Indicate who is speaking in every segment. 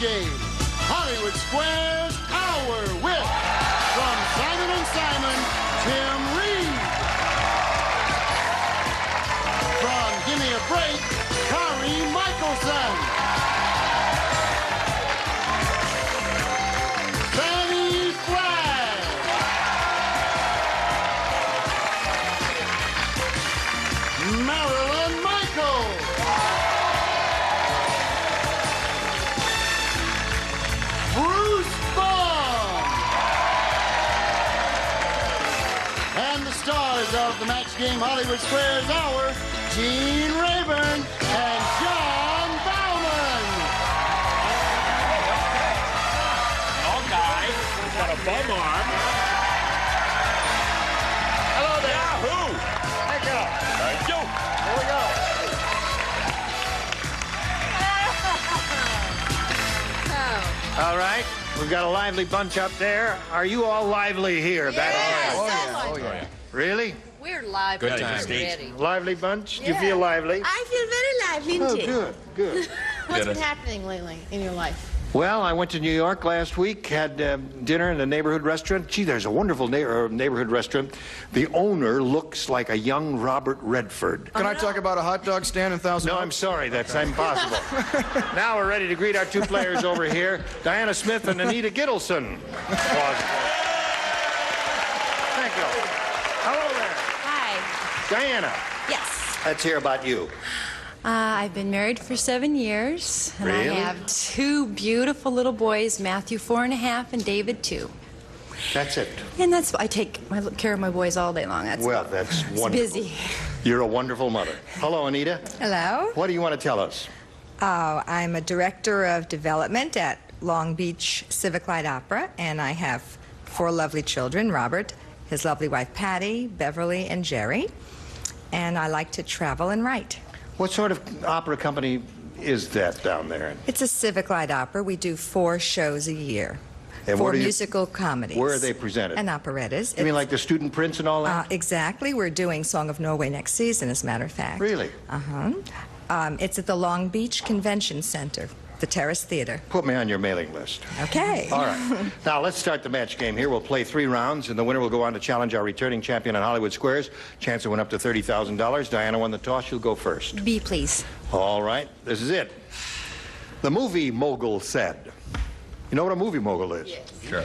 Speaker 1: game, Hollywood Squares Hour with, from Simon & Simon, Tim Reed. From Gimme a Break, Kari Michelson. Fanny Flagg. Marilyn Michael. Bruce Bond. And the stars of the Match Game Hollywood Squares Hour, Gene Rayburn and John Bauman.
Speaker 2: Oh, guy. He's got a bum arm. Hello there. Yahoo! Thank you. Thank you. Here we go.
Speaker 3: All right, we've got a lively bunch up there. Are you all lively here?
Speaker 4: Yes.
Speaker 2: Oh, yeah.
Speaker 3: Really?
Speaker 4: We're live.
Speaker 2: Good
Speaker 4: We're
Speaker 2: times.
Speaker 4: ready.
Speaker 3: Lively bunch? Do you
Speaker 4: Yeah.
Speaker 3: feel lively?
Speaker 5: I feel very lively,
Speaker 3: Oh,
Speaker 5: too.
Speaker 3: good, good.
Speaker 5: What's been happening lately in your life?
Speaker 3: Well, I went to New York last week, had dinner in a neighborhood restaurant. Gee, there's a wonderful neighborhood restaurant. The owner looks like a young Robert Redford.
Speaker 6: Can I talk about a hot dog stand in Thousand
Speaker 3: No,
Speaker 6: Oaks?
Speaker 3: I'm sorry, that's impossible. Now we're ready to greet our two players over here, Diana Smith and Anita Gittleson. Thank you. Hello there.
Speaker 5: Hi.
Speaker 3: Diana,
Speaker 5: Yes.
Speaker 3: let's hear about you.
Speaker 7: I've been married for 7 years, and
Speaker 3: Really?
Speaker 7: I have two beautiful little boys, Matthew 4.5 and David 2.
Speaker 3: That's it.
Speaker 7: And that's I take care of my boys all day long. That's
Speaker 3: Well, that's
Speaker 7: it's
Speaker 3: wonderful.
Speaker 7: busy.
Speaker 3: You're a wonderful mother. Hello, Anita.
Speaker 8: Hello.
Speaker 3: What do you want to tell us?
Speaker 8: I'm a director of development at Long Beach Civic Light Opera, and I have 4 lovely children, Robert, his lovely wife Patty, Beverly, and Jerry. And I like to travel and write.
Speaker 3: What sort of opera company is that down there?
Speaker 8: It's a Civic Light Opera. We do 4 shows a year.
Speaker 3: And
Speaker 8: 4
Speaker 3: where do you-
Speaker 8: musical comedies.
Speaker 3: Where are they presented?
Speaker 8: And operettas.
Speaker 3: You mean like the Student Prince and all that?
Speaker 8: Exactly. We're doing Song of Norway next season, as a matter of fact.
Speaker 3: Really?
Speaker 8: Uh-huh. It's at the Long Beach Convention Center, the Terrace Theater.
Speaker 3: Put me on your mailing list.
Speaker 8: Okay.
Speaker 3: All right. Now, let's start the match game here. We'll play 3 rounds, and the winner will go on to challenge our returning champion on Hollywood Squares. Chance to win up to $30,000. Diana won the toss. She'll go first.
Speaker 7: B, please.
Speaker 3: All right. This is it. The movie mogul said. You know what a movie mogul is?
Speaker 4: Yes.
Speaker 2: Sure.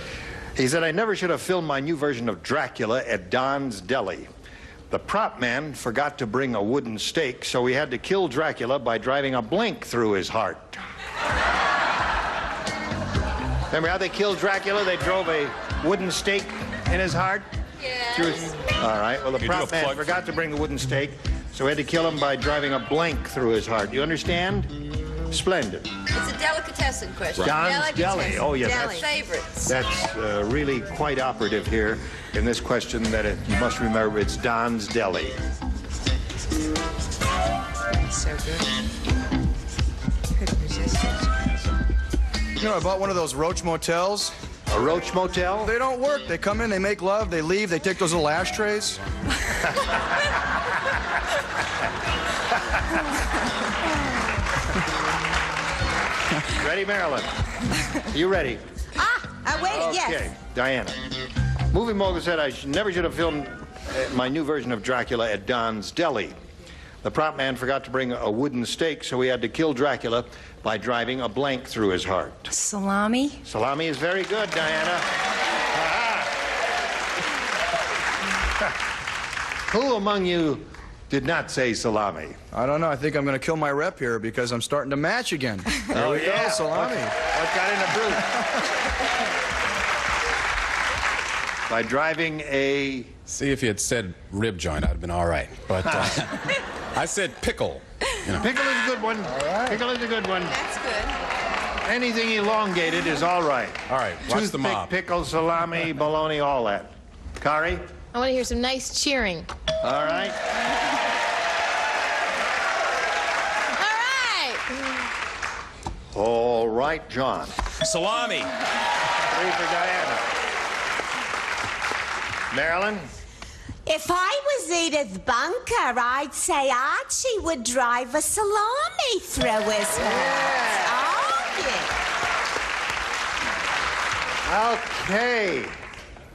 Speaker 3: He said, I never should have filmed my new version of Dracula at Don's Deli. The prop man forgot to bring a wooden stake, so he had to kill Dracula by driving a blank through his heart. Remember how they killed Dracula? They drove a wooden stake in his heart?
Speaker 4: Yes.
Speaker 3: All right. Well, the
Speaker 2: Can you do
Speaker 3: prop
Speaker 2: a
Speaker 3: man
Speaker 2: plug?
Speaker 3: forgot to bring the wooden stake, so he had to kill him by driving a blank through his heart. You understand? Splendid.
Speaker 4: It's a delicatessen question.
Speaker 3: Don's Deli. Oh, yeah,
Speaker 4: Deli. Favorites.
Speaker 3: That's really quite operative here in this question that you must remember it's Don's Deli.
Speaker 8: So good. Couldn't resist it.
Speaker 6: You know, I bought one of those Roach motels.
Speaker 3: A Roach Motel?
Speaker 6: They don't work. They come in, they make love, they leave, they take those little ashtrays.
Speaker 3: Ready, Marilyn? You ready?
Speaker 5: I waited,
Speaker 3: Okay.
Speaker 5: yes.
Speaker 3: Diana. Movie mogul said I never should have filmed my new version of Dracula at Don's Deli. The prop man forgot to bring a wooden stake, so he had to kill Dracula by driving a blank through his heart.
Speaker 7: Salami.
Speaker 3: Salami is very good, Diana. Who among you did not say salami?
Speaker 6: I don't know. I think I'm going to kill my rep here because I'm starting to match again. There we go, salami.
Speaker 3: What got in the boot? By driving a...
Speaker 2: See, if you had said rib joint, I'd have been all right. But I said pickle. You know.
Speaker 3: Pickle is a good one. Pickle is a good one.
Speaker 4: That's good.
Speaker 3: Anything elongated is all right.
Speaker 2: All right, watch the
Speaker 3: Toothpick,
Speaker 2: mob.
Speaker 3: pickle, salami, bologna, all that. Kari?
Speaker 5: I want to hear some nice cheering.
Speaker 3: All right.
Speaker 5: All right.
Speaker 3: All right, John.
Speaker 2: Salami.
Speaker 3: 3 for Diana. Marilyn?
Speaker 5: If I was Edith Bunker, I'd say Archie would drive a salami through his heart. Oh, yeah.
Speaker 3: Okay.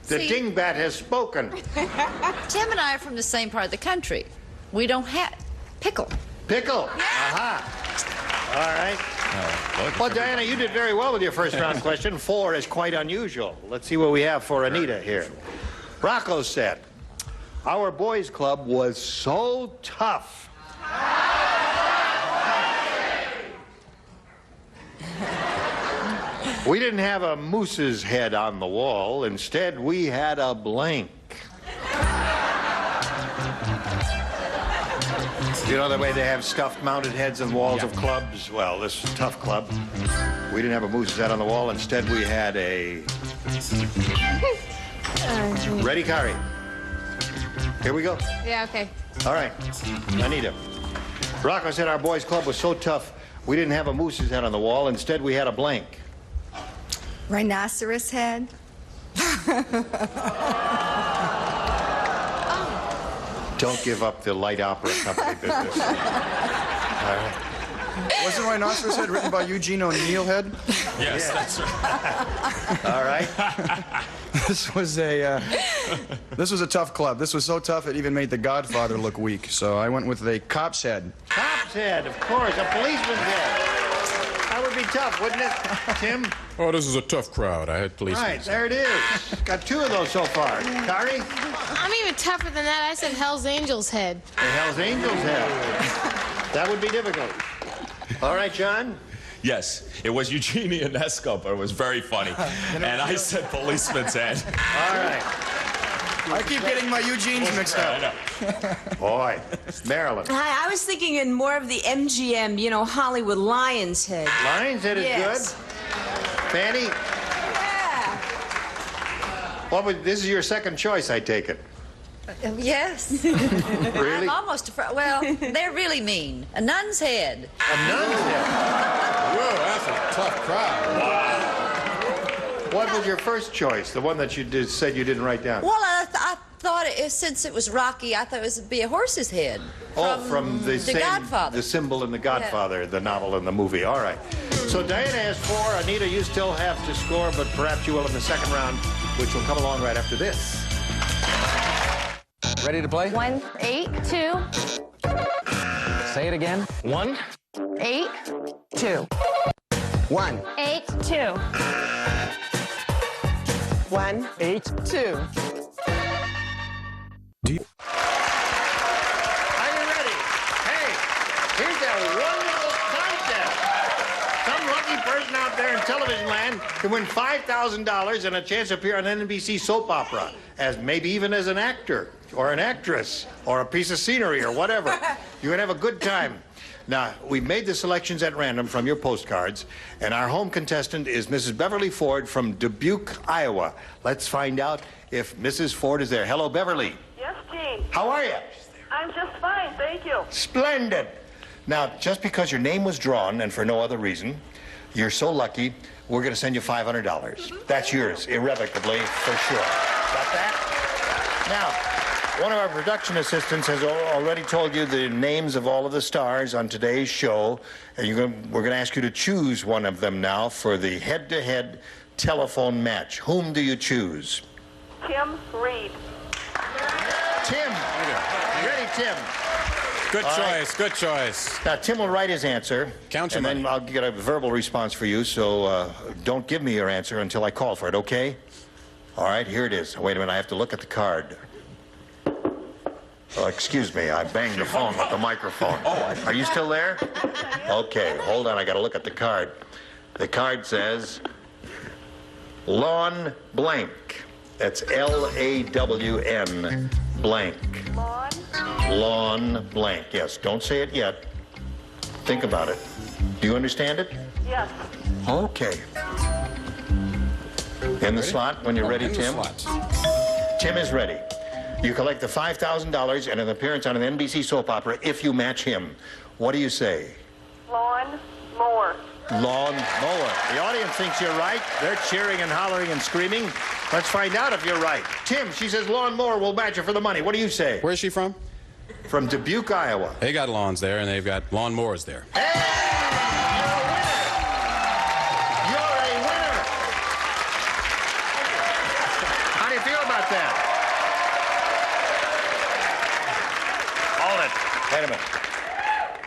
Speaker 3: The
Speaker 4: See?
Speaker 3: dingbat has spoken.
Speaker 4: Tim and I are from the same part of the country. We don't have pickle.
Speaker 3: Pickle. Aha. All right. Well, Diana, you did very well with your first round question. 4 is quite unusual. Let's see what we have for Anita here. Rocco said, our boys' club was so tough. We didn't have a moose's head on the wall. Instead, we had a blank. You know the way they have stuffed mounted heads on walls of clubs? Well, this tough club, we didn't have a moose's head on the wall. Instead, we had a... Ready, Kari? Here we go.
Speaker 7: Yeah, okay.
Speaker 3: All right. Anita. Rocco said our boys' club was so tough, we didn't have a moose's head on the wall. Instead, we had a blank.
Speaker 8: Rhinoceros head.
Speaker 3: Don't give up the light opera company business. All right.
Speaker 6: Wasn't Rhinoceros Head written by Eugene O'Neill Head?
Speaker 2: Yes, that's right.
Speaker 3: All right.
Speaker 6: This was a tough club. This was so tough it even made The Godfather look weak. So I went with a cop's head.
Speaker 3: Cop's head, of course, a policeman's head. That would be tough, wouldn't it, Tim?
Speaker 2: Oh, this is a tough crowd. I had police.
Speaker 3: Right, there it is. Got 2 of those so far. Kari?
Speaker 9: I'm even tougher than that. I said Hell's Angels head.
Speaker 3: The Hell's Angels head. That would be difficult. All right, John?
Speaker 10: Yes, it was Eugenie Ionesco, but it was very funny. And I said policeman's head.
Speaker 3: All right.
Speaker 6: I keep getting my Eugenes mixed up.
Speaker 3: Boy, Marilyn.
Speaker 5: Hi, I was thinking in more of the MGM, you know, Hollywood Lion's Head.
Speaker 3: Lion's head is
Speaker 5: Yes.
Speaker 3: good. Fanny?
Speaker 5: Yeah.
Speaker 3: This is your second choice, I take it.
Speaker 4: Yes.
Speaker 3: Really?
Speaker 4: I'm almost well, they're really mean. A nun's head.
Speaker 3: A nun's head.
Speaker 2: Whoa, that's a tough crowd.
Speaker 3: What was your first choice? The one that you said you didn't write down?
Speaker 4: Well, I thought since it was Rocky, I thought it would be a horse's head.
Speaker 3: From the same,
Speaker 4: Godfather.
Speaker 3: the symbol in The Godfather, the novel and the movie. All right. So Diana has 4. Anita, you still have to score, but perhaps you will in the second round, which will come along right after this.
Speaker 6: Ready to play?
Speaker 9: 1, 8, 2,
Speaker 6: Say it again. 1,
Speaker 9: 8,
Speaker 6: 2. 1,
Speaker 9: 8, 2.
Speaker 6: 1, 8, 2.
Speaker 3: Are you ready? Hey, here's a wonderful contest. Some lucky person out there in television land can win $5,000 and a chance to appear on an NBC soap opera, as maybe even as an actor or an actress or a piece of scenery or whatever. You're going to have a good time. Now, we've made the selections at random from your postcards, and our home contestant is Mrs. Beverly Ford from Dubuque, Iowa. Let's find out if Mrs. Ford is there. Hello, Beverly.
Speaker 11: Yes, Gene.
Speaker 3: How are you?
Speaker 11: I'm just fine, thank you.
Speaker 3: Splendid. Now, just because your name was drawn and for no other reason, you're so lucky, we're going to send you $500. That's yours, irrevocably, for sure. Got that? Now, one of our production assistants has already told you the names of all of the stars on today's show, and we're going to ask you to choose one of them now for the head-to-head telephone match. Whom do you choose?
Speaker 11: Tim Reed.
Speaker 3: Tim. Ready, Tim?
Speaker 2: Good
Speaker 3: All
Speaker 2: choice,
Speaker 3: right.
Speaker 2: good choice.
Speaker 3: Now, Tim will write his answer.
Speaker 2: Count your
Speaker 3: and
Speaker 2: money.
Speaker 3: then I'll get a verbal response for you, so don't give me your answer until I call for it, okay? All right, here it is. Wait a minute, I have to look at the card. Oh, excuse me, I banged the phone with the microphone. Oh, are you still there? Okay, hold on, I got to look at the card. The card says Lawn Blank. That's L-A-W-N blank.
Speaker 11: Lawn.
Speaker 3: Lawn Blank. Yes, don't say it yet. Think about it. Do you understand it?
Speaker 11: Yes.
Speaker 3: Okay. In the slot when you're ready,
Speaker 2: In the
Speaker 3: Tim?
Speaker 2: slot.
Speaker 3: Tim is ready. You collect the $5,000 and an appearance on an NBC soap opera if you match him. What do you say?
Speaker 11: Lawn mower.
Speaker 3: Lawn mower. The audience thinks you're right. They're cheering and hollering and screaming. Let's find out if you're right. Tim, she says lawn mower will match her for the money. What do you say?
Speaker 2: Where's she from?
Speaker 3: From Dubuque, Iowa.
Speaker 2: They got lawns there, and they've got lawn mowers there.
Speaker 3: Hey! You're a winner! You're a winner! Wait a minute.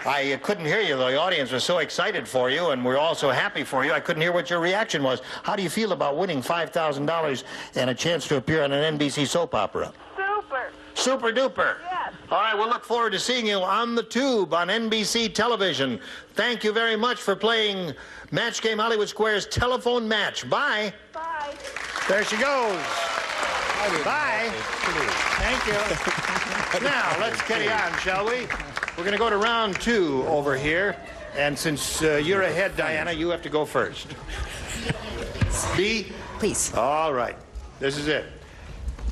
Speaker 3: I couldn't hear you. The audience was so excited for you, and we're all so happy for you. I couldn't hear what your reaction was. How do you feel about winning $5,000 and a chance to appear on an NBC soap opera?
Speaker 11: Super.
Speaker 3: Super duper.
Speaker 11: Yes.
Speaker 3: All right, we'll look forward to seeing you on the tube on NBC television. Thank you very much for playing Match Game Hollywood Squares telephone match. Bye.
Speaker 11: Bye.
Speaker 3: There she goes. Bye. Thank you. Now, let's carry on, shall we? We're going to go to round 2 over here. And since you're ahead, Diana, you have to go first. B?
Speaker 8: Please.
Speaker 3: All right. This is it.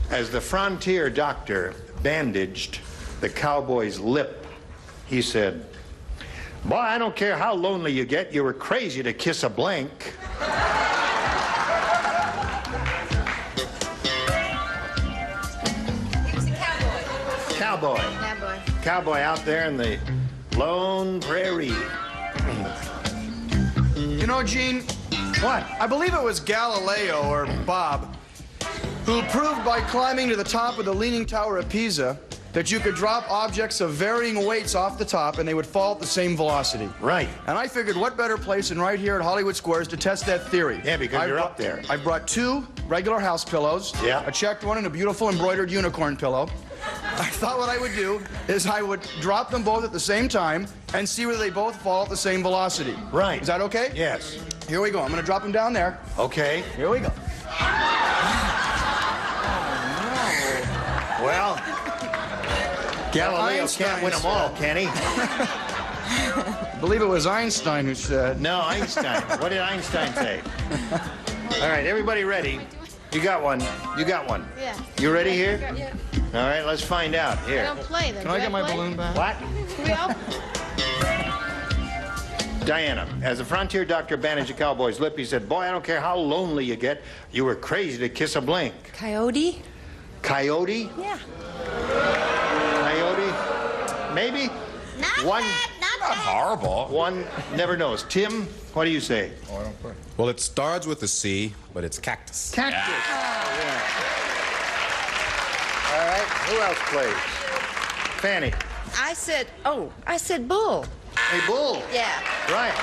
Speaker 3: As the frontier doctor bandaged the cowboy's lip, he said, "Boy, I don't care how lonely you get, you were crazy to kiss a blank." Cowboy. Cowboy out there in the lone prairie.
Speaker 6: You know, Gene,
Speaker 3: What?
Speaker 6: I believe it was Galileo or Bob who proved by climbing to the top of the Leaning Tower of Pisa that you could drop objects of varying weights off the top and they would fall at the same velocity.
Speaker 3: Right.
Speaker 6: And I figured what better place than right here at Hollywood Squares to test that theory.
Speaker 3: Yeah, because you're up there.
Speaker 6: I brought 2 regular house pillows,
Speaker 3: Yeah.
Speaker 6: a checked one and a beautiful embroidered unicorn pillow. I thought what I would do is I would drop them both at the same time and see whether they both fall at the same velocity.
Speaker 3: Right.
Speaker 6: Is that okay?
Speaker 3: Yes.
Speaker 6: Here we go. I'm going to drop them down there.
Speaker 3: Okay.
Speaker 6: Here we go.
Speaker 3: Well, Galileo
Speaker 6: Einstein
Speaker 3: can't win them all, can he?
Speaker 6: I believe it was Einstein who said.
Speaker 3: No, Einstein. What did Einstein say? All right, everybody ready? You got one. You got one.
Speaker 9: Yeah.
Speaker 3: You ready here?
Speaker 9: Yeah.
Speaker 3: All right, let's find out.
Speaker 9: I
Speaker 3: Here.
Speaker 9: don't play then.
Speaker 6: Can I get my balloon back?
Speaker 3: What?
Speaker 9: We all...
Speaker 3: Diana, as the frontier doctor bandaged the cowboy's lip, he said, "Boy, I don't care how lonely you get, you were crazy to kiss a blank."
Speaker 7: Coyote?
Speaker 3: Coyote?
Speaker 7: Yeah.
Speaker 3: Coyote? Maybe?
Speaker 5: Not
Speaker 3: One.
Speaker 5: bad, not
Speaker 10: Not
Speaker 5: bad.
Speaker 10: horrible.
Speaker 3: One never knows. Tim, what do you say?
Speaker 6: Oh, I don't play.
Speaker 2: Well, it starts with a C, but it's cactus.
Speaker 3: Cactus. Yeah. All right, who else plays? Fanny.
Speaker 4: I said bull.
Speaker 3: A bull.
Speaker 4: Yeah.
Speaker 3: Right.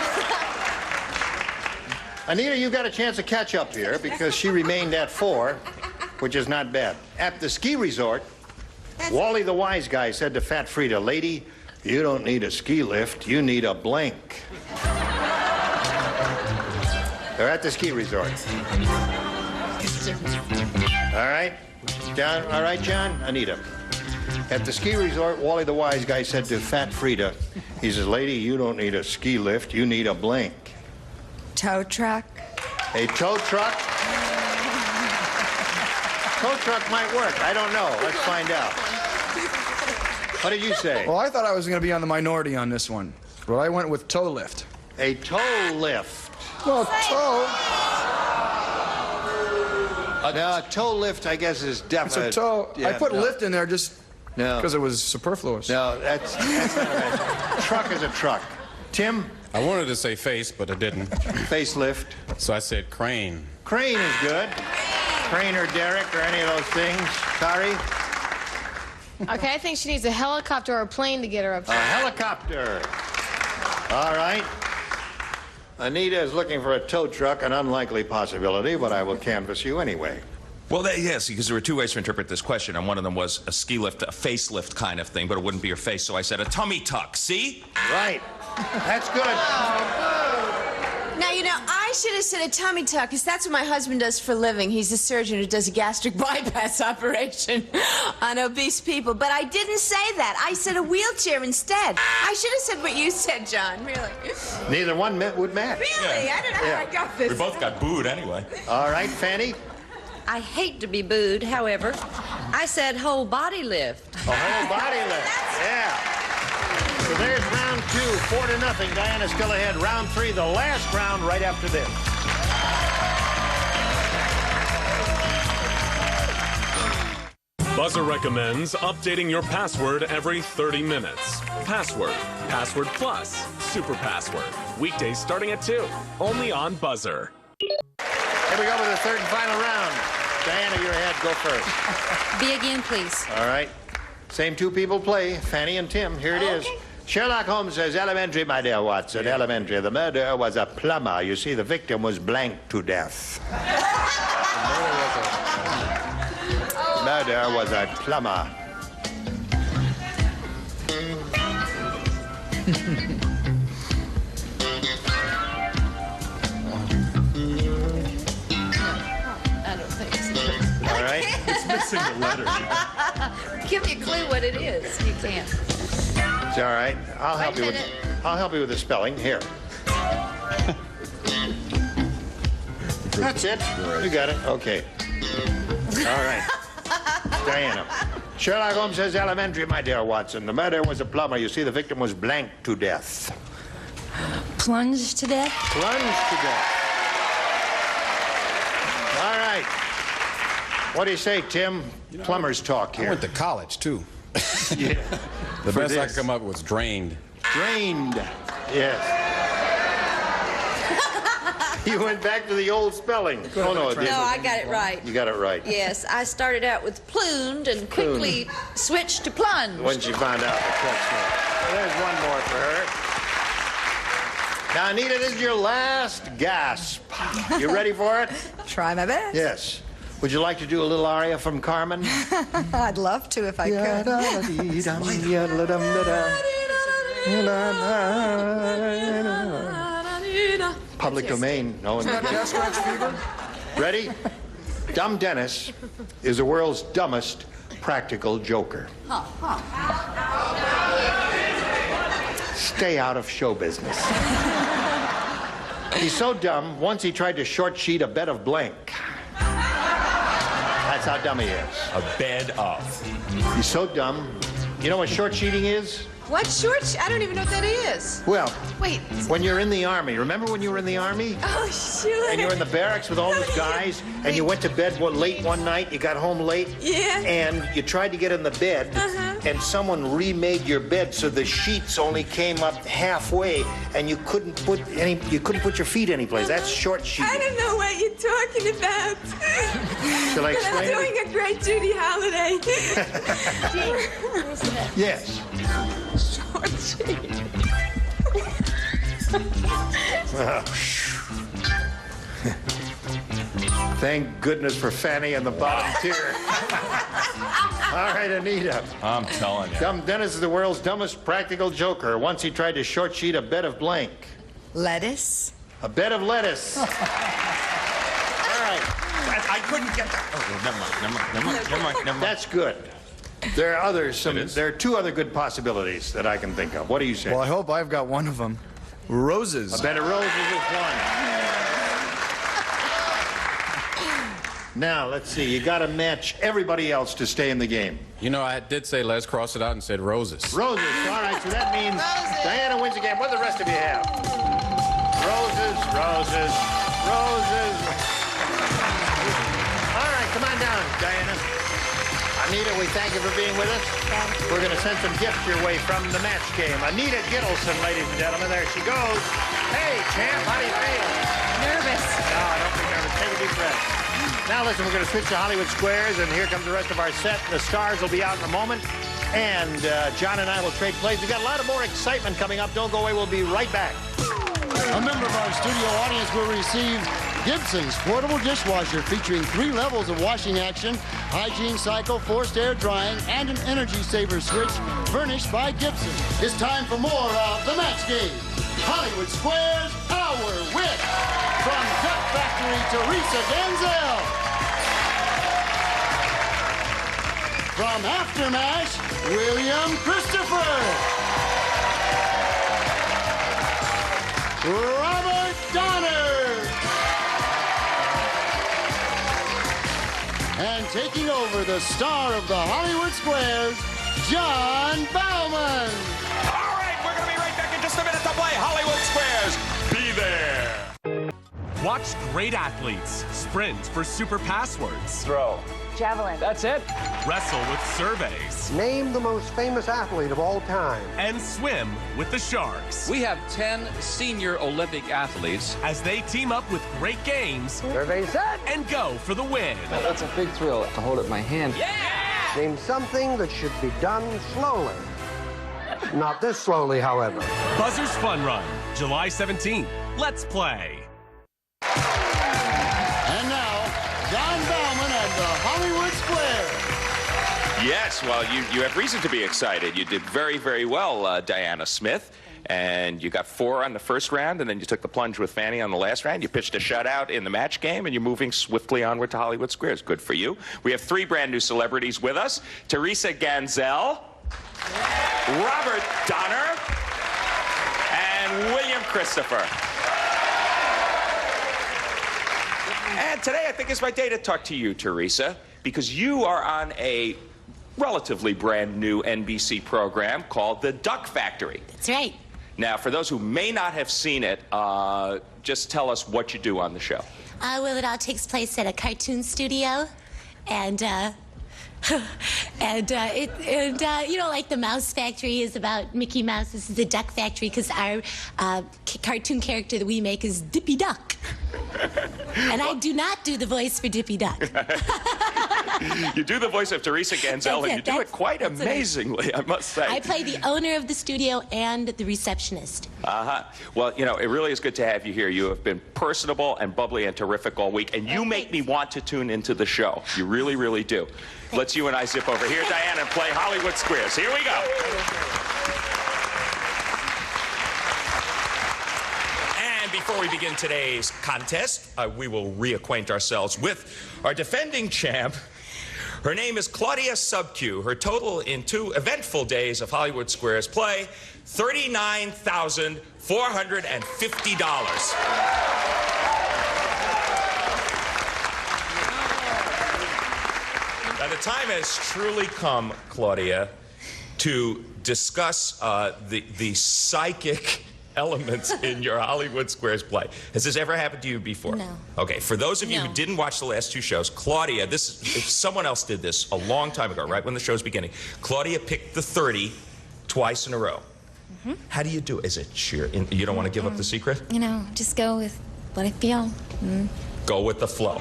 Speaker 3: Anita, you got a chance to catch up here because she remained at 4, which is not bad. At the ski resort, Wally the wise guy said to Fat Frida, "Lady, you don't need a ski lift, you need a blank." They're at the ski resort. All right. John, all right, John? Anita. At the ski resort, Wally the wise guy said to Fat Frida, he says, "Lady, you don't need a ski lift, you need a blank."
Speaker 8: Tow truck.
Speaker 3: A tow truck? Tow truck might work. I don't know. Let's find out. What did you say?
Speaker 6: Well, I thought I was going to be on the minority on this one, but I went with tow lift.
Speaker 3: A tow lift.
Speaker 6: Well, tow.
Speaker 3: No, a tow lift, I guess, is
Speaker 6: It's
Speaker 3: definite.
Speaker 6: a tow. I put
Speaker 3: no.
Speaker 6: lift in there just
Speaker 3: No.
Speaker 6: because it was superfluous.
Speaker 3: No, that's not right. Truck is a truck. Tim,
Speaker 2: I wanted to say face, but I didn't.
Speaker 3: facelift.
Speaker 2: So I said crane.
Speaker 3: Crane is good. Crane or Derek or any of those things. Sorry.
Speaker 9: Okay, I think she needs a helicopter or a plane to get her up
Speaker 3: A
Speaker 9: there.
Speaker 3: helicopter. All right. Anita is looking for a tow truck, an unlikely possibility, but I will canvass you anyway.
Speaker 10: Well, yes, because there were 2 ways to interpret this question, and one of them was a ski lift, a facelift kind of thing, but it wouldn't be your face, so I said a tummy tuck. See?
Speaker 3: Right. That's good.
Speaker 5: Now, you know, I should have said a tummy tuck, because that's what my husband does for a living. He's a surgeon who does a gastric bypass operation on obese people. But I didn't say that. I said a wheelchair instead. I should have said what you said, John, really.
Speaker 3: Neither one would match.
Speaker 5: Really? I don't know how I got this.
Speaker 10: We both got booed anyway.
Speaker 3: All right, Fanny.
Speaker 4: I hate to be booed, however. I said whole body lift.
Speaker 3: A whole body lift. Yeah. So there's round 2, 4-0. Diana's still ahead. Round 3, the last round right after this.
Speaker 12: Buzzer recommends updating your password every 30 minutes. Password, Password Plus, Super Password. Weekdays starting at 2, only on Buzzer.
Speaker 3: Here we go with the third and final round. Diana, you're ahead. Go first.
Speaker 4: B again, please.
Speaker 3: All right. Same two people play, Fanny and Tim. Here it is. Sherlock Holmes says, elementary, my dear Watson, elementary. The murderer was a plumber. You see, the victim was blanked to death. The murderer was a plumber.
Speaker 4: I don't think it's
Speaker 3: All right.
Speaker 12: It's missing the letter.
Speaker 4: Give me a clue what it is. You can't.
Speaker 3: It's all right. I'll help you with. I'll help you with the spelling. Here. That's it. You got it. Okay. All right. Diana. Sherlock Holmes says, elementary, my dear Watson. The murderer was a plumber. You see, the victim was blanked to death.
Speaker 7: Plunged to death?
Speaker 3: Plunged to death. All right. What do you say, Tim? Plumbers talk here.
Speaker 2: I went to college, too.
Speaker 3: Yeah.
Speaker 2: The
Speaker 3: For
Speaker 2: best I
Speaker 3: this.
Speaker 2: could come up with was drained.
Speaker 3: Drained. Yes. You went back to the old spelling. Oh, no, it didn't.
Speaker 4: No, I got it right.
Speaker 3: You got it right.
Speaker 4: Yes, I started out with plumed and quickly switched to plunged.
Speaker 3: When she found out the correct one. Well, there's one more for her. Now, Anita, this is your last gasp. You ready for it?
Speaker 8: Try my best.
Speaker 3: Yes. Would you like to do a little aria from Carmen?
Speaker 8: I'd love to if I could.
Speaker 3: Public domain. No one. Ready? Dumb Dennis is the world's dumbest practical joker. Stay out of show business. He's so dumb, once he tried to short sheet a bed of blank. That's how dumb he is.
Speaker 10: A bed of.
Speaker 3: He's so dumb. You know what short sheeting is?
Speaker 5: What short? I don't even know what that is.
Speaker 3: Well,
Speaker 5: Wait.
Speaker 3: when you're in the Army, remember when you were in the Army?
Speaker 5: Oh, sure.
Speaker 3: And you were in the barracks with all those guys, and you went to bed late one night, you got home late,
Speaker 5: Yeah.
Speaker 3: and you tried to get in the bed, and someone remade your bed so the sheets only came up halfway, and you couldn't put your feet anyplace. That's short
Speaker 5: I
Speaker 3: sheeting.
Speaker 5: don't know what you're talking about.
Speaker 3: Shall I
Speaker 5: But
Speaker 3: explain
Speaker 5: I'm
Speaker 3: it?
Speaker 5: doing a great Judy Holiday.
Speaker 3: Yes.
Speaker 5: Short sheet.
Speaker 3: Thank goodness for Fanny and the bottom tier. All right, Anita.
Speaker 10: I'm telling you.
Speaker 3: Dumb Dennis is the world's dumbest practical joker. Once he tried to short sheet a bed of blank.
Speaker 8: Lettuce.
Speaker 3: A bed of lettuce. All right.
Speaker 10: I couldn't get that. Oh, never mind.
Speaker 3: That's good. There are others. There are two other good possibilities that I can think of. What do you say?
Speaker 6: Well, I hope I've got one of them. Roses.
Speaker 3: A bed of roses is one. Now, let's see. You got to match everybody else to stay in the game.
Speaker 2: You know, I did say let's cross it out and said roses.
Speaker 3: Roses. All right, so that means Diana wins the game. What do the rest of you have? Roses, roses, roses. All right, come on down, Diana. Anita, we thank you for being with us. We're going to send some gifts your way from the match game. Anita Gittleson, ladies and gentlemen. There she goes. Hey, champ, how do you feel?
Speaker 5: Nervous.
Speaker 3: No, don't be nervous. Take a deep breath. Now, listen, we're going to switch to Hollywood Squares, and here comes the rest of our set. The stars will be out in a moment, and John and I will trade plays. We've got a lot of more excitement coming up. Don't go away. We'll be right back.
Speaker 1: A member of our studio audience will receive Gibson's portable dishwasher featuring 3 levels of washing action, hygiene cycle, forced air drying, and an energy saver switch furnished by Gibson. It's time for more of the match game. Hollywood Squares Power with from Duck Factory Teresa Denzel. From Aftermash, William Christopher. Robert Donner. And taking over the star of the Hollywood Squares, John Bauman.
Speaker 10: All right, we're going to be right back in just a minute to play Hollywood Squares. Be there.
Speaker 12: Watch great athletes sprint for super passwords.
Speaker 13: Throw.
Speaker 14: Javelin.
Speaker 13: That's it.
Speaker 12: Wrestle with surveys.
Speaker 13: Name the most famous athlete of all time.
Speaker 12: And swim with the Sharks.
Speaker 15: We have 10 senior Olympic athletes.
Speaker 12: As they team up with great games.
Speaker 13: Survey set.
Speaker 12: And go for the win.
Speaker 16: That's a big thrill to hold up my hand.
Speaker 12: Yeah!
Speaker 13: Name something that should be done slowly. Not this slowly, however.
Speaker 12: Buzzer's Fun Run, July 17th. Let's play.
Speaker 1: And now, John Bauman and the Hollywood Square.
Speaker 10: Yes, well, you have reason to be excited. You did very, very well, Diana Smith. And you got 4 on the first round, and then you took the plunge with Fanny on the last round. You pitched a shutout in the match game, and you're moving swiftly onward to Hollywood Squares. Good for you. We have 3 brand new celebrities with us. Teresa Ganzel, Robert Donner, and William Christopher. And today I think is my day to talk to you, Teresa, because you are on a relatively brand new NBC program called The Duck Factory.
Speaker 14: That's right.
Speaker 10: Now, for those who may not have seen it, just tell us what you do on the show.
Speaker 14: Well, it all takes place at a cartoon studio, and you know, like the Mouse Factory is about Mickey Mouse. This is the Duck Factory because our cartoon character that we make is Dippy Duck. And I do not do the voice for Dippy Duck.
Speaker 10: You do the voice of Teresa Ganzel, and you do it quite amazingly, I must say.
Speaker 14: I play the owner of the studio and the receptionist.
Speaker 10: Well, you know, it really is good to have you here. You have been personable and bubbly and terrific all week, and you make me want to tune into the show. You really, really do. Let's you and I zip over here, Diana, and play Hollywood Squares. Here we go. And before we begin today's contest, we will reacquaint ourselves with our defending champ. Her name is Claudia Subque. Her total in 2 eventful days of Hollywood Squares play, $39,450. Now, the time has truly come, Claudia, to discuss the psychic elements in your Hollywood Squares play. Has this ever happened to you before?
Speaker 14: No.
Speaker 10: Okay, for those of you who didn't watch the last 2 shows, Claudia, someone else did this a long time ago, right when the show's beginning. Claudia picked the 30 twice in a row. How do you do it? Is it sheer? You don't want to give up the secret?
Speaker 14: You know, just go with what I feel.
Speaker 10: Go with the flow.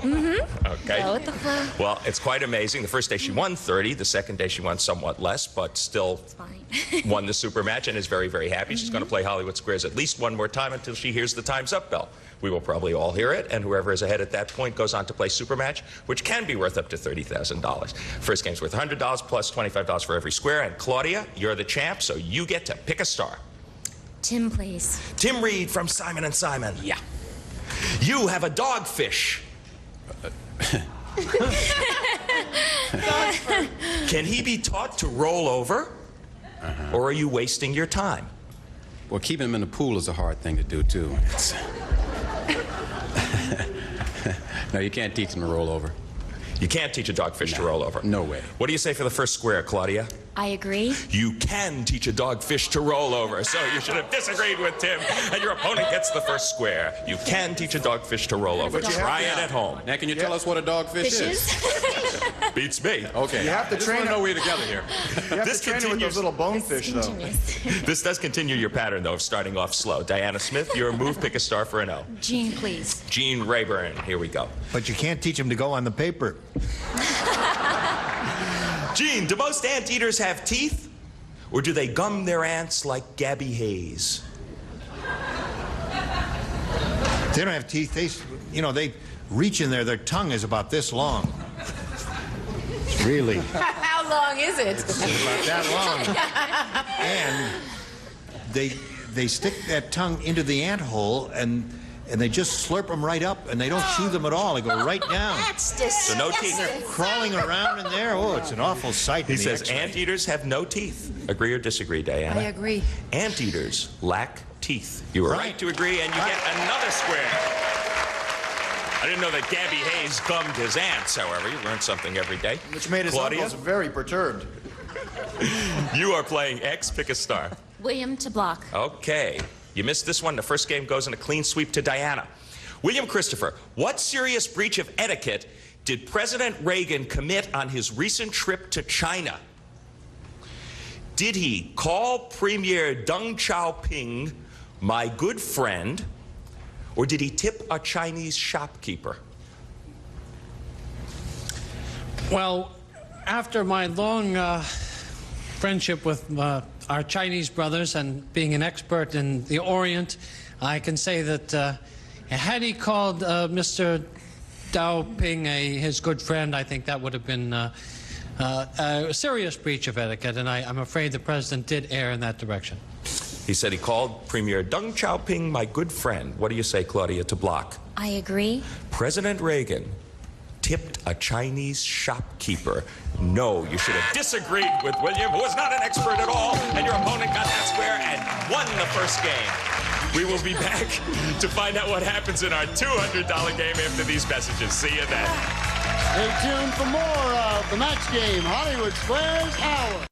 Speaker 10: Okay.
Speaker 14: Go with the flow.
Speaker 10: Well, it's quite amazing. The first day she won 30. The second day she won somewhat less, but still won the super match and is very, very happy. She's going to play Hollywood Squares at least one more time until she hears the time's up bell. We will probably all hear it, and whoever is ahead at that point goes on to play super match, which can be worth up to $30,000. First game's worth $100 plus $25 for every square. And Claudia, you're the champ, so you get to pick a star.
Speaker 14: Tim, please.
Speaker 10: Tim Reed from Simon & Simon. Yeah. You have a dogfish. Can he be taught to roll over? Or are you wasting your time?
Speaker 2: Well, keeping him in the pool is a hard thing to do, too. No, you can't teach him to roll over.
Speaker 10: You can't teach a dogfish to roll over?
Speaker 2: No way.
Speaker 10: What do you say for the first square, Claudia?
Speaker 14: I agree.
Speaker 10: You can teach a dogfish to roll over, so you should have disagreed with Tim, and your opponent gets the first square. You can teach a dogfish to roll over. Try it at home.
Speaker 2: Now, can you tell us what a dogfish is?
Speaker 10: Beats me.
Speaker 2: Okay.
Speaker 6: You have to train
Speaker 2: know we're together here.
Speaker 6: You have to train it with those little bonefish, though.
Speaker 10: This does continue your pattern, though, of starting off slow. Diana Smith, your move, pick a star for an O.
Speaker 14: Gene, please.
Speaker 10: Gene Rayburn. Here we go.
Speaker 3: But you can't teach him to go on the paper.
Speaker 10: Gene, do most anteaters have teeth? Or do they gum their ants like Gabby Hayes?
Speaker 3: They don't have teeth. They reach in there. Their tongue is about this long. Really.
Speaker 5: How long is it?
Speaker 3: It's about that long. And they stick that tongue into the ant hole and they just slurp them right up, and they don't chew them at all. They go right down.
Speaker 5: That's disgusting.
Speaker 10: So no teeth.
Speaker 3: They're crawling around in there. Oh, it's an awful sight.
Speaker 10: He says anteaters have no teeth. Agree or disagree, Diana?
Speaker 7: I agree.
Speaker 10: Anteaters lack teeth. You were right to agree, and you get another square. I didn't know that Gabby Hayes gummed his ants, however. You learn something every day.
Speaker 6: Which made his
Speaker 10: Claudia?
Speaker 6: uncles very perturbed.
Speaker 10: You are playing X. Pick a star.
Speaker 14: William to block.
Speaker 10: Okay. You missed this one. The first game goes in a clean sweep to Diana. William Christopher, what serious breach of etiquette did President Reagan commit on his recent trip to China? Did he call Premier Deng Xiaoping my good friend, or did he tip a Chinese shopkeeper?
Speaker 16: Well, After my long friendship with our Chinese brothers and being an expert in the Orient, I can say that had he called Mr. Dao Ping his good friend, I think that would have been a serious breach of etiquette, and I'm afraid the president did err in that direction.
Speaker 10: He said he called Premier Deng Xiaoping my good friend. What do you say, Claudia, to block?
Speaker 14: I agree.
Speaker 10: President Reagan tipped a Chinese shopkeeper. No, you should have disagreed with William, who was not an expert at all, and your opponent got that square and won the first game. We will be back to find out what happens in our $200 game after these messages. See you then.
Speaker 1: Stay tuned for more of the Match Game Hollywood Squares Hour.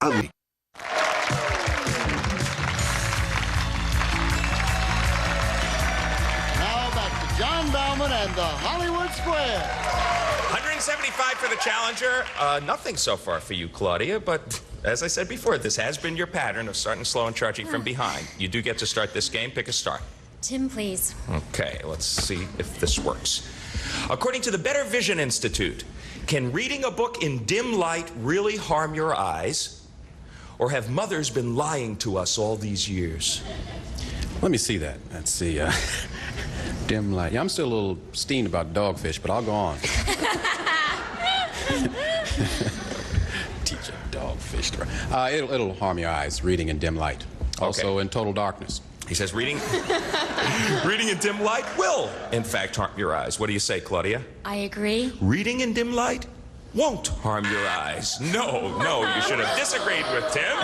Speaker 1: Now back to John Bauman and the Hollywood Square.
Speaker 10: 175 for the challenger. Nothing so far for you, Claudia, but as I said before, this has been your pattern of starting slow and charging from behind. You do get to start this game. Pick a star.
Speaker 14: Tim, please.
Speaker 10: Okay, let's see if this works. According to the Better Vision Institute, can reading a book in dim light really harm your eyes? Or have mothers been lying to us all these years?
Speaker 2: Let me see that. Let's see. Dim light. Yeah, I'm still a little steamed about dogfish, but I'll go on. Teach a dogfish to it'll harm your eyes, reading in dim light. Also in total darkness.
Speaker 10: He says reading in dim light will, in fact, harm your eyes. What do you say, Claudia?
Speaker 14: I agree.
Speaker 10: Reading in dim light won't harm your eyes. No, you should have disagreed with Tim.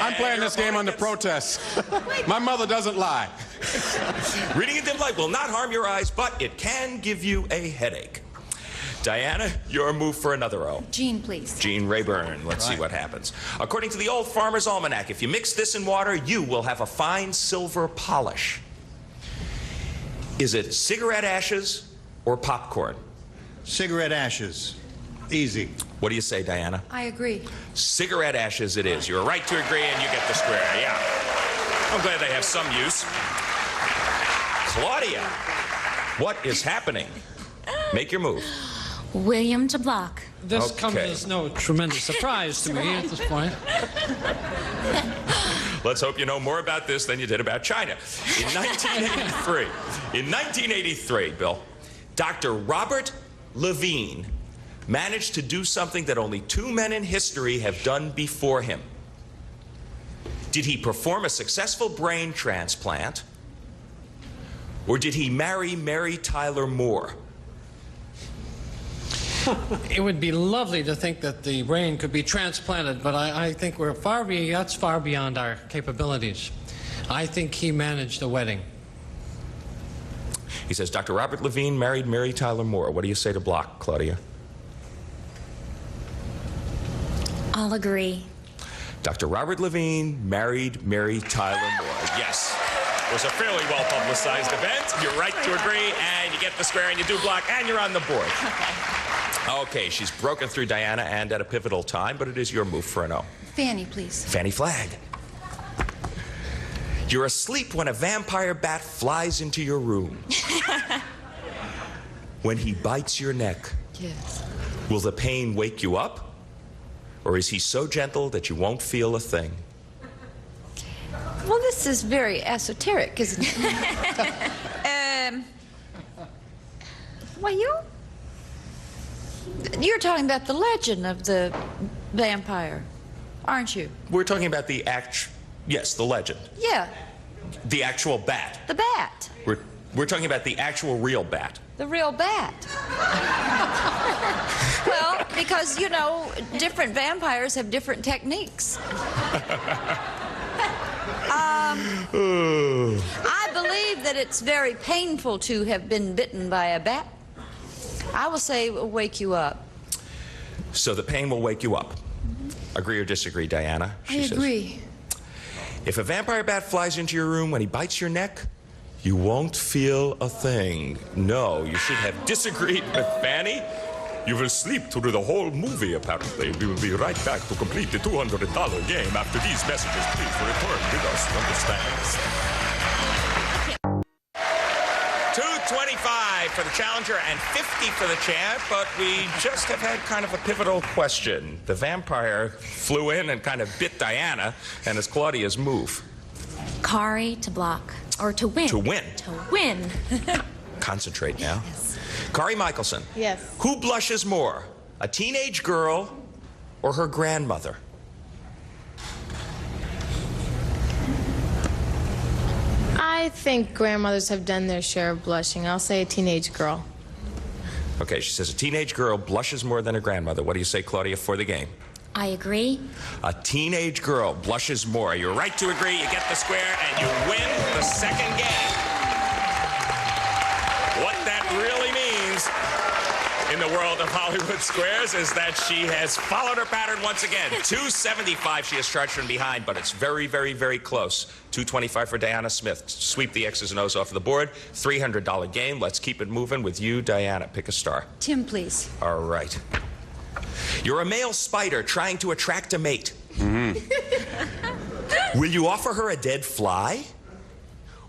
Speaker 2: I'm playing this game under protest. My mother doesn't lie.
Speaker 10: Reading in dim light will not harm your eyes, but it can give you a headache. Diana, your move for another O.
Speaker 7: Jean, please.
Speaker 10: Jean Rayburn. Let's see what happens. According to the Old Farmer's Almanac, if you mix this in water, you will have a fine silver polish. Is it cigarette ashes or popcorn?
Speaker 3: Cigarette ashes. Easy.
Speaker 10: What do you say, Diana?
Speaker 7: I agree.
Speaker 10: Cigarette ashes it is. You're right to agree, and you get the square. Yeah. I'm glad they have some use. Claudia, what is happening? Make your move.
Speaker 14: William to block.
Speaker 16: This comes as no tremendous surprise to me at this point.
Speaker 10: Let's hope you know more about this than you did about China. In 1983, Bill, Dr. Robert Levine managed to do something that only 2 men in history have done before him. Did he perform a successful brain transplant, or did he marry Mary Tyler Moore?
Speaker 16: It would be lovely to think that the brain could be transplanted, but I think that's far beyond our capabilities. I think he managed a wedding.
Speaker 10: He says Dr. Robert Levine married Mary Tyler Moore. What do you say to block, Claudia?
Speaker 14: I'll agree.
Speaker 10: Dr. Robert Levine married Mary Tyler Moore. Yes. It was a fairly well-publicized event. You're right to agree, and you get the square, and you do block, and you're on the board. Okay, she's broken through Diana, and at a pivotal time, but it is your move for an O.
Speaker 7: Fanny, please.
Speaker 10: Fanny Flagg. You're asleep when a vampire bat flies into your room. When he bites your neck,
Speaker 4: Yes.
Speaker 10: will the pain wake you up? Or is he so gentle that you won't feel a thing?
Speaker 4: Well, this is very esoteric, isn't it? Well, you're talking about the legend of the vampire, aren't you?
Speaker 10: We're talking about the legend.
Speaker 4: Yeah,
Speaker 10: The actual bat.
Speaker 4: the bat.
Speaker 10: We're talking about the actual real bat.
Speaker 4: The real bat. Well, because, you know, different vampires have different techniques. I believe that it's very painful to have been bitten by a bat. I will say it will wake you up.
Speaker 10: So the pain will wake you up. Agree or disagree, Diana?
Speaker 4: I agree.
Speaker 10: If a vampire bat flies into your room when he bites your neck, you won't feel a thing. No, you should have disagreed with Fanny. You will sleep through the whole movie, apparently. We will be right back to complete the $200 game after these messages. Please return with us, understand? 25 for the challenger and 50 for the champ, but we just have had kind of a pivotal question. The vampire flew in and kind of bit Diana, and it's Claudia's move.
Speaker 14: Kari to block. Or to win.
Speaker 10: To win.
Speaker 14: To win.
Speaker 10: Concentrate now.
Speaker 14: Yes.
Speaker 10: Kari Michelson.
Speaker 9: Yes.
Speaker 10: Who blushes more, a teenage girl or her grandmother?
Speaker 9: I think grandmothers have done their share of blushing. I'll say a teenage girl.
Speaker 10: Okay, she says a teenage girl blushes more than her grandmother. What do you say, Claudia, for the game?
Speaker 14: I agree.
Speaker 10: A teenage girl blushes more. You're right to agree. You get the square, and you win the second game. What that really means in the world of Hollywood Squares is that she has followed her pattern once again. 275 she has charged from behind, but it's very, very, very close. 225 for Diana Smith. Sweep the X's and O's off the board. $300 game. Let's keep it moving with you, Diana. Pick a star.
Speaker 4: Tim, please.
Speaker 10: All right. You're a male spider trying to attract a mate. Will you offer her a dead fly?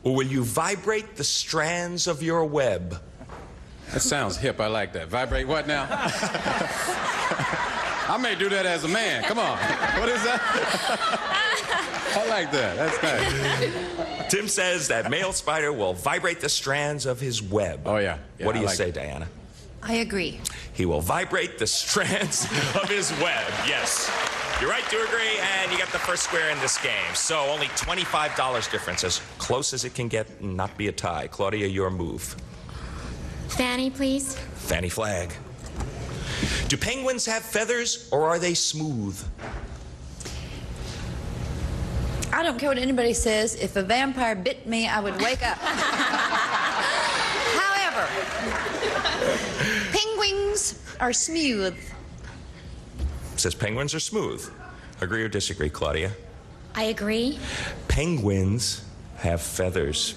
Speaker 10: Or will you vibrate the strands of your web?
Speaker 2: That sounds hip. I like that. Vibrate what now? I may do that as a man. Come on. What is that? I like that. That's nice.
Speaker 10: Tim says that male spider will vibrate the strands of his web.
Speaker 2: Oh, yeah.
Speaker 10: What do you
Speaker 2: like
Speaker 10: say,
Speaker 2: it.
Speaker 10: Diana?
Speaker 4: I agree.
Speaker 10: He will vibrate the strands of his web. Yes. You're right to agree, and you get the first square in this game. So only $25 difference, as close as it can get and not be a tie. Claudia, your move.
Speaker 14: Fanny, please.
Speaker 10: Fanny Flag. Do penguins have feathers, or are they smooth?
Speaker 4: I don't care what anybody says. If a vampire bit me, I would wake up. However, penguins are smooth.
Speaker 10: Says penguins are smooth. Agree or disagree, Claudia?
Speaker 14: I agree.
Speaker 10: Penguins have feathers.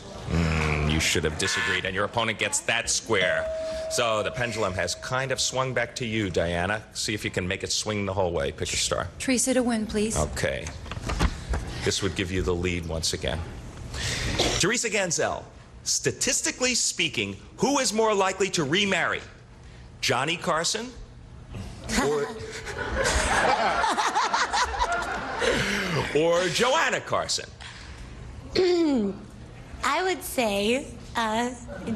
Speaker 10: You should have disagreed, and your opponent gets that square. So the pendulum has kind of swung back to you, Diana. See if you can make it swing the whole way. Pick a star.
Speaker 4: Teresa to win, please.
Speaker 10: Okay. This would give you the lead once again. Teresa Ganzel, statistically speaking, who is more likely to remarry? Johnny Carson or Joanna Carson?
Speaker 14: I would say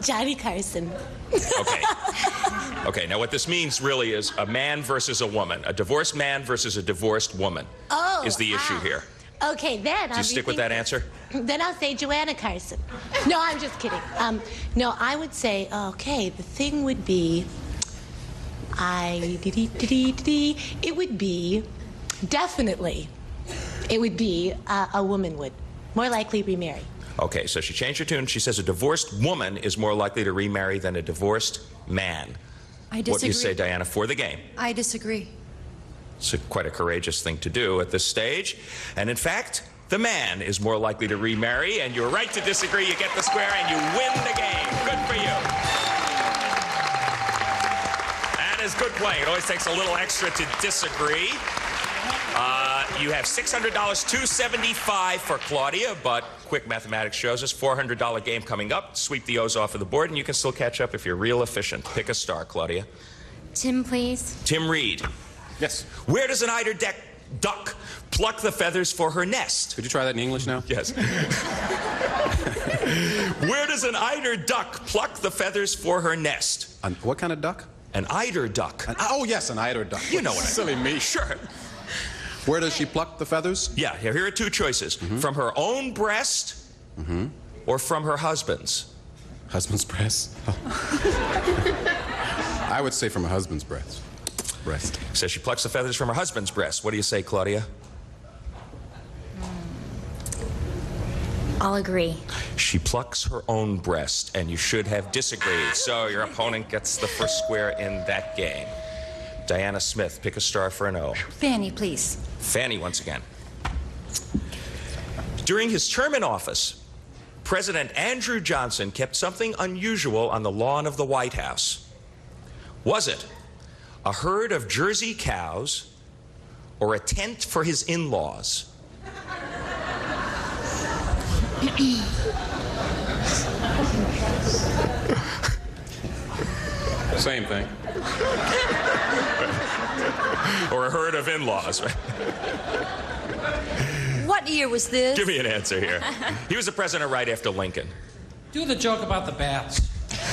Speaker 14: Johnny Carson.
Speaker 10: Okay. Okay, now what this means really is a man versus a woman. A divorced man versus a divorced woman is the issue here.
Speaker 14: Okay, then
Speaker 10: Do you stick with that answer?
Speaker 14: Then I'll say Joanna Carson. No, I'm just kidding. No, I would say, okay, the thing would be, it would be, definitely, it would be a woman would more likely remarry.
Speaker 10: Okay, so she changed her tune. She says a divorced woman is more likely to remarry than a divorced man.
Speaker 4: I disagree.
Speaker 10: What do you say, Diana, for the game?
Speaker 4: I disagree.
Speaker 10: It's quite a courageous thing to do at this stage. And in fact, the man is more likely to remarry, and you're right to disagree. You get the square, and you win the game. Good for you. That is good playing. It always takes a little extra to disagree. You have $600, $275 for Claudia, but quick mathematics shows us $400 game coming up. Sweep the O's off of the board, and you can still catch up if you're real efficient. Pick a star, Claudia.
Speaker 14: Tim, please.
Speaker 10: Tim Reed.
Speaker 2: Yes.
Speaker 10: Where does an eider duck pluck the feathers for her nest?
Speaker 2: Could you try that in English now?
Speaker 10: Yes. Where does an eider duck pluck the feathers for her nest?
Speaker 2: What kind of duck?
Speaker 10: An eider duck.
Speaker 2: Oh, yes, an eider duck.
Speaker 10: You know what I mean.
Speaker 2: Silly me.
Speaker 10: Sure.
Speaker 2: Where does she pluck the feathers?
Speaker 10: Yeah, here are two choices. From her own breast or from her husband's.
Speaker 2: Husband's breast? Oh. I would say from her husband's breast.
Speaker 10: Says she plucks the feathers from her husband's breast. What do you say, Claudia?
Speaker 14: I'll agree.
Speaker 10: She plucks her own breast, and you should have disagreed. So your opponent gets the first square in that game. Diana Smith, pick a star for an O.
Speaker 4: Fanny, please.
Speaker 10: Fanny once again. During his term in office, President Andrew Johnson kept something unusual on the lawn of the White House. Was it a herd of Jersey cows or a tent for his in-laws?
Speaker 2: Same thing.
Speaker 10: Or a herd of in-laws.
Speaker 4: What year was this?
Speaker 10: Give me an answer here. He was the president right after Lincoln.
Speaker 16: Do the joke about the bats.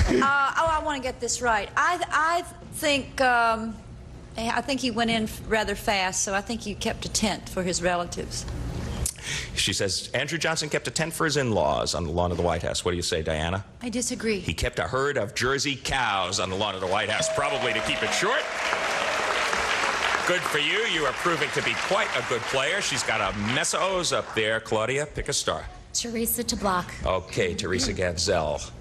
Speaker 4: I want to get this right. I think he went in rather fast, so I think he kept a tent for his relatives.
Speaker 10: She says Andrew Johnson kept a tent for his in-laws on the lawn of the White House. What do you say, Diana?
Speaker 7: I disagree.
Speaker 10: He kept a herd of Jersey cows on the lawn of the White House, probably to keep it short. Good for you. You are proving to be quite a good player. She's got a mess of O's up there. Claudia, pick a star.
Speaker 14: Teresa to block.
Speaker 10: Okay, Teresa Ganzel.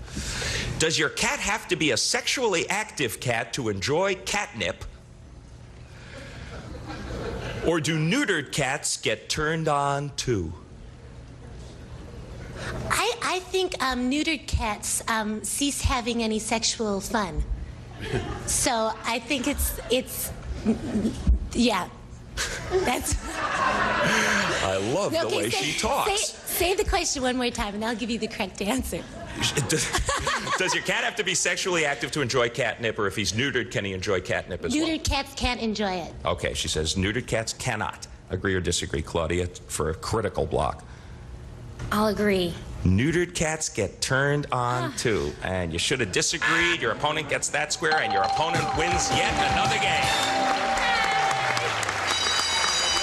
Speaker 10: Does your cat have to be a sexually active cat to enjoy catnip? Or do neutered cats get turned on too?
Speaker 14: I think neutered cats cease having any sexual fun. So I think it's yeah. That's.
Speaker 10: I love the way she talks.
Speaker 14: Say the question one more time, and I'll give you the correct answer.
Speaker 10: Does your cat have to be sexually active to enjoy catnip, or if he's neutered, can he enjoy catnip as well?
Speaker 14: Neutered cats can't enjoy it.
Speaker 10: Okay, she says neutered cats cannot. Agree or disagree, Claudia, for a critical block?
Speaker 14: I'll agree.
Speaker 10: Neutered cats get turned on too. And you should have disagreed. Your opponent gets that square, and your opponent wins yet another game.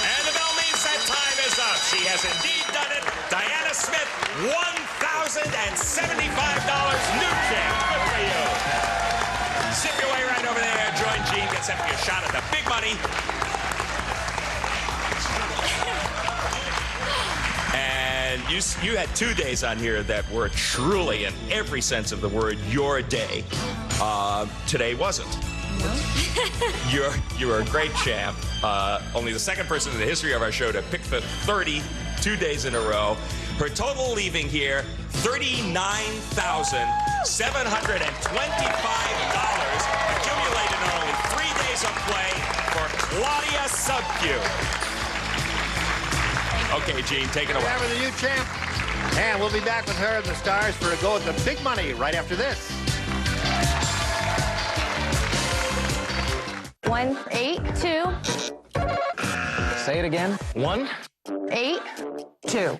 Speaker 10: And the bell means that time is up. She has indeed done it. Diana Smith, $1,075 new check. Good for you. Zip your way right over there. Join Gene. Get set for your shot at the big money. And you had 2 days on here that were truly, in every sense of the word, your day. Today wasn't. No. You're a great champ. Only the second person in the history of our show to pick the 30 2 days in a row. Her total leaving here, $39,725, accumulated in only 3 days of play for Claudia Subcu. Okay, Gene, take it away.
Speaker 3: With the new champ. And we'll be back with her and the stars for a go at the big money right after this.
Speaker 17: 1, 8, 2.
Speaker 18: Say it again. 1,
Speaker 17: 8, 2.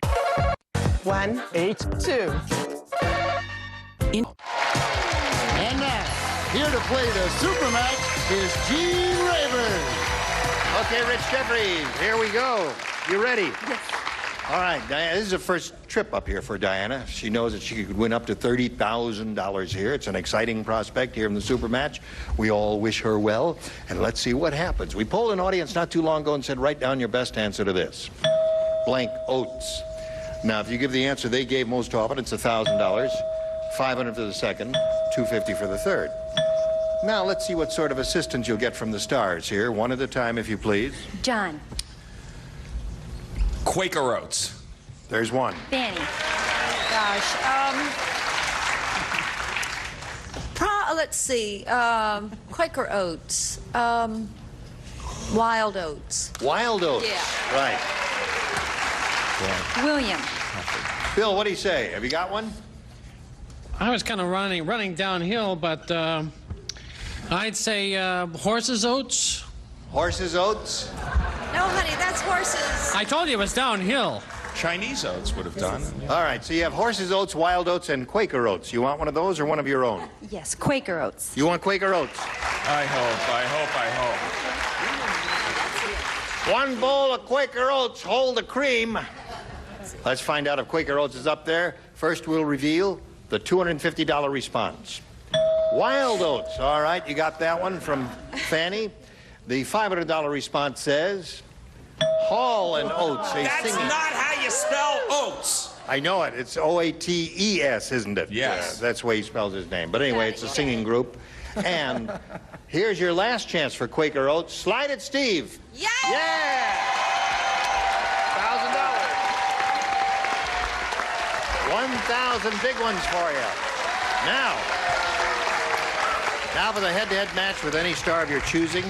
Speaker 17: 1,
Speaker 18: 8,
Speaker 17: 2.
Speaker 1: And now, here to play the super match is Gene Rayburn.
Speaker 3: Okay, Rich Jeffries, here we go. You ready? Yes. All right, Diana, this is the first trip up here for Diana. She knows that she could win up to $30,000 here. It's an exciting prospect here in the super match. We all wish her well, and let's see what happens. We polled an audience not too long ago and said, write down your best answer to this. Blank oats. Now, if you give the answer they gave most often, it's $1,000, $500 for the second, $250 for the third. Now, let's see what sort of assistance you'll get from the stars here. One at a time, if you please.
Speaker 7: John.
Speaker 10: Quaker Oats.
Speaker 3: There's one.
Speaker 7: Fanny.
Speaker 4: Gosh. Let's see. Quaker Oats. Wild Oats.
Speaker 3: Wild Oats.
Speaker 4: Yeah.
Speaker 3: Right.
Speaker 4: Yeah. William.
Speaker 3: Bill, what do you say? Have you got one?
Speaker 16: I was kind of running downhill, but I'd say horse's oats.
Speaker 3: Horse's oats?
Speaker 4: No, honey, that's horses.
Speaker 16: I told you it was downhill.
Speaker 10: Chinese oats would have done.
Speaker 3: All right, so you have horse's oats, wild oats, and Quaker oats. You want one of those or one of your own?
Speaker 7: Yes, Quaker Oats.
Speaker 3: You want Quaker oats?
Speaker 10: I hope.
Speaker 3: One bowl of Quaker oats, hold the cream. Let's find out if Quaker oats is up there. First, we'll reveal the $250 response. Wild oats. All right, you got that one from Fanny. The $500 response says Hall and Oates.
Speaker 10: That's not how you spell oats.
Speaker 3: I know it. It's O-A-T-E-S, isn't it?
Speaker 10: Yes.
Speaker 3: That's the way he spells his name. But anyway, it's a singing group. And here's your last chance for Quaker Oats. Slide it, Steve.
Speaker 4: Yeah!
Speaker 3: Yeah! $1,000 big ones for you. Now for the head-to-head match with any star of your choosing.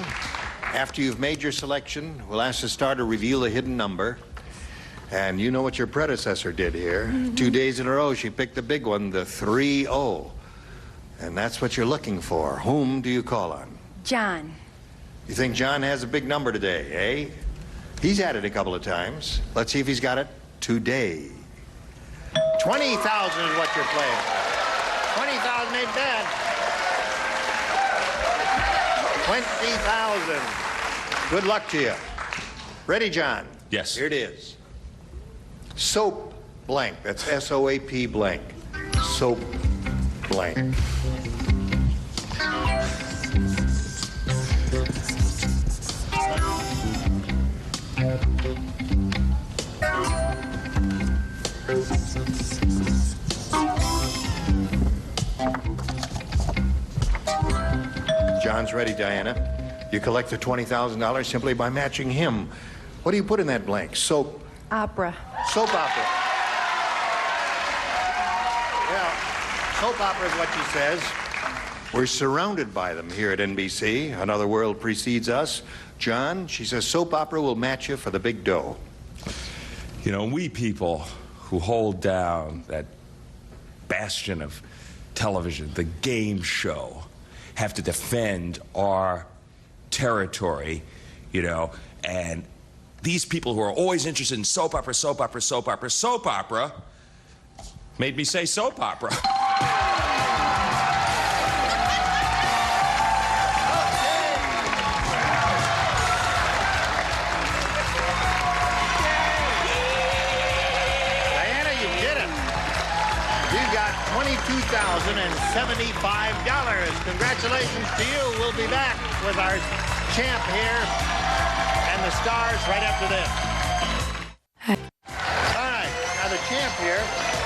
Speaker 3: After you've made your selection, we'll ask the star to reveal a hidden number. And you know what your predecessor did here. 2 days in a row, she picked the big one, the 3-0. And that's what you're looking for. Whom do you call on?
Speaker 7: John.
Speaker 3: You think John has a big number today, eh? He's had it a couple of times. Let's see if he's got it today. 20,000 is what you're playing. 20,000 ain't bad. 20,000. Good luck to you. Ready, John?
Speaker 10: Yes.
Speaker 3: Here it is. Soap blank. That's S-O-A-P blank. Soap blank. John's ready, Diana. You collect the $20,000 simply by matching him. What do you put in that blank? Soap.
Speaker 7: Opera.
Speaker 3: Soap opera. Well, soap opera is what she says. We're surrounded by them here at NBC. Another world precedes us. John, she says soap opera will match you for the big dough.
Speaker 10: You know, we people who hold down that bastion of television, the game show, have to defend our territory, you know, and these people who are always interested in soap opera, soap opera, soap opera, soap opera, made me say soap opera.
Speaker 3: Diana, you did it. You got $22,075. Congratulations to you. We'll be back with our champ here and the stars right after this. All right, now the champ here,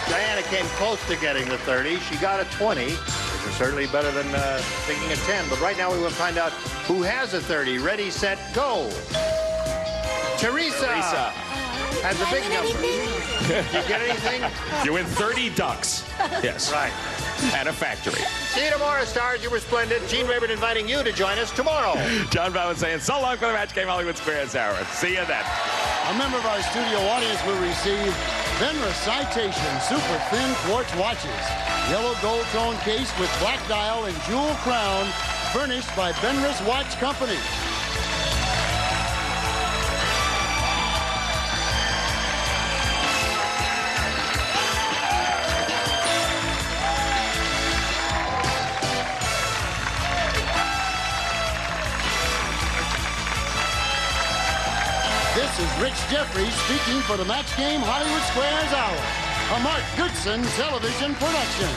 Speaker 3: Diana came close to getting the 30. She got a 20, which is certainly better than taking a 10. But right now we will find out who has a 30. Ready, set, go. Teresa has a big number. Did you get anything?
Speaker 10: You win 30 ducks. Yes.
Speaker 3: Right.
Speaker 10: And a factory.
Speaker 3: See you tomorrow, stars. You were splendid. Gene Rayburn inviting you to join us tomorrow.
Speaker 10: John Bowman saying so long for the Match Game Hollywood Squares Hour. See you then.
Speaker 1: A member of our studio audience will receive Benra Citation Super Thin Quartz Watches. Yellow gold tone case with black dial and jewel crown, furnished by Benra's Watch Company. This is Rich Jeffries speaking for the Match Game Hollywood Squares Hour, a Mark Goodson television production.